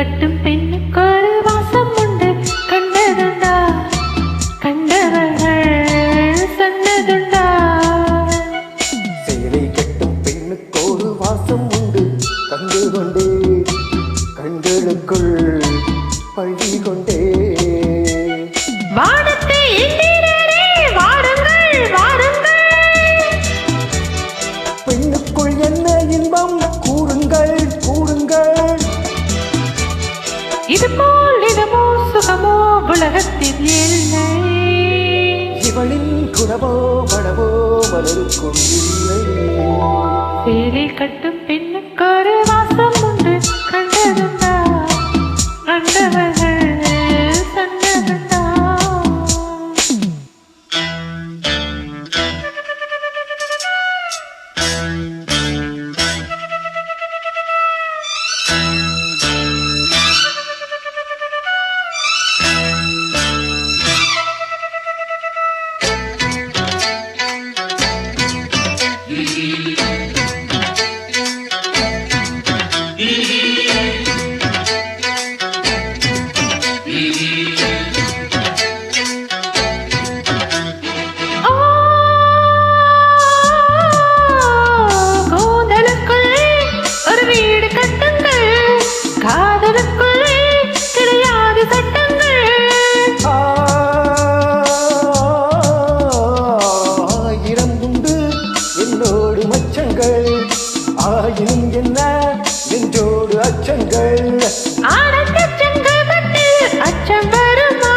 கட்டும் பெண்ணுக்கு ஒரு வாசம் உண்டு கண்டதுண்டா கண்டவர்கள் சொன்னதுண்டா சேலை கட்டும் பெண்ணுக்கு ஒரு வாசம் உண்டு கண்டு கொண்டே கண்களுக்குள் பழி கொண்டே வானத்தை எண்ணினரே வாருங்கள் வாருங்கள் பெண்ணுக்குள் என்ன இன்பம் கூறுங்கள் கூறுங்கள் இது போல் இதமோ சுகமோ உலகத்தில் இல்லை இவளின் குணமோ மனமோ மலருக்குள் இல்லை சேலை கட்டும் பெண்ணுக்கு ஒரு வாசம் உண்டு கண்டதுண்டா கண்டவர்கள் சொன்னதுண்டா ஆயினும் என்ன நெஞ்சோடு அச்சங்கள் ஆனந்தச்சங்கள் பட்டு அச்சம் வருமா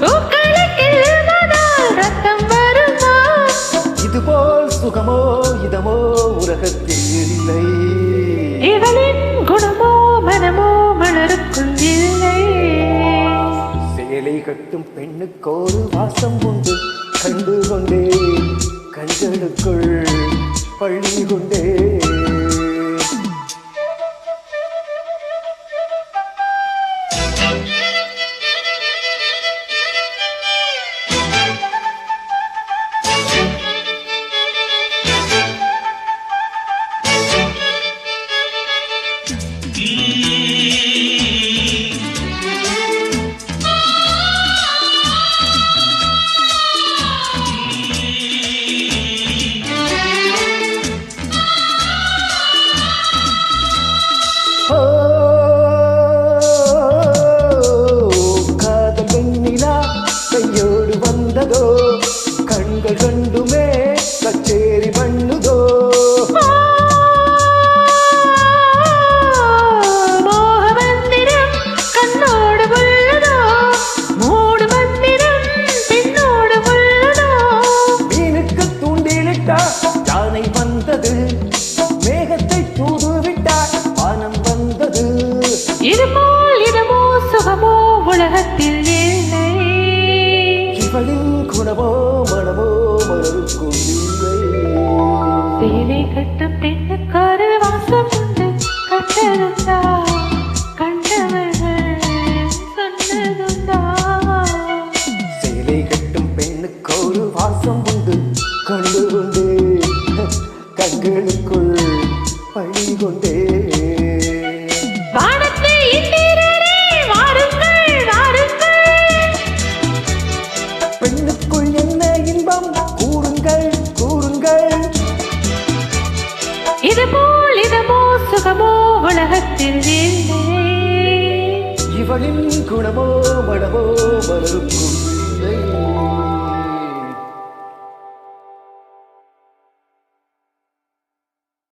பூக்களுக்கு ரத்தம் வருமா இதுபோல் சுகமோ இதமோ உலகத்தில் இல்லை இவளின் குணமோ மனமோ மலருக்குள் இல்லை சேலை கட்டும் பெண்ணுக்கோரு வாசம் உண்டு கண்டு கொண்டே கண்களுக்குள் பள்ளி கொண்டே காதல் வெண்ணிலா கையோடு வந்ததோ கண்கள் கண்டுமே கச்சேரி பண்ணுதோ மோகமந்திரம் கண்ணோடு உள்ளதோ மூடு மந்திரம் பின்னோடு உள்ளதோ மீனுக்கு தூண்டிலிட்டா யானை வந்தது மேகத்தை தூதுவிட்டார் வானம் வந்தது இது போல் இதமோ சுகமோ உலகத்தில் இல்லை இவளின் குணமோ மனமோ மலருக்குள் இல்லை சேலை கட்டும் பெண்ணுக்கு ஒரு வாசம் உண்டு கண்டதுண்டா கண்டவர்கள் சொன்னதுண்டா சேலை கட்டும் பெண்ணுக்கு ஒரு வாசம் உண்டு கண்டு கொண்டே கண்களுக்குள் பழி கொண்டே வானத்தை எண்ணினரே வாருங்கள் வாருங்கள் பெண்ணுக்குள் என்ன இன்பம் கூறுங்கள் கூறுங்கள் இது போல் இதமோ சுகமோ உலகத்தில் இல்லை இவளின் குணமோ மனமோ மலருக்குள் இல்லை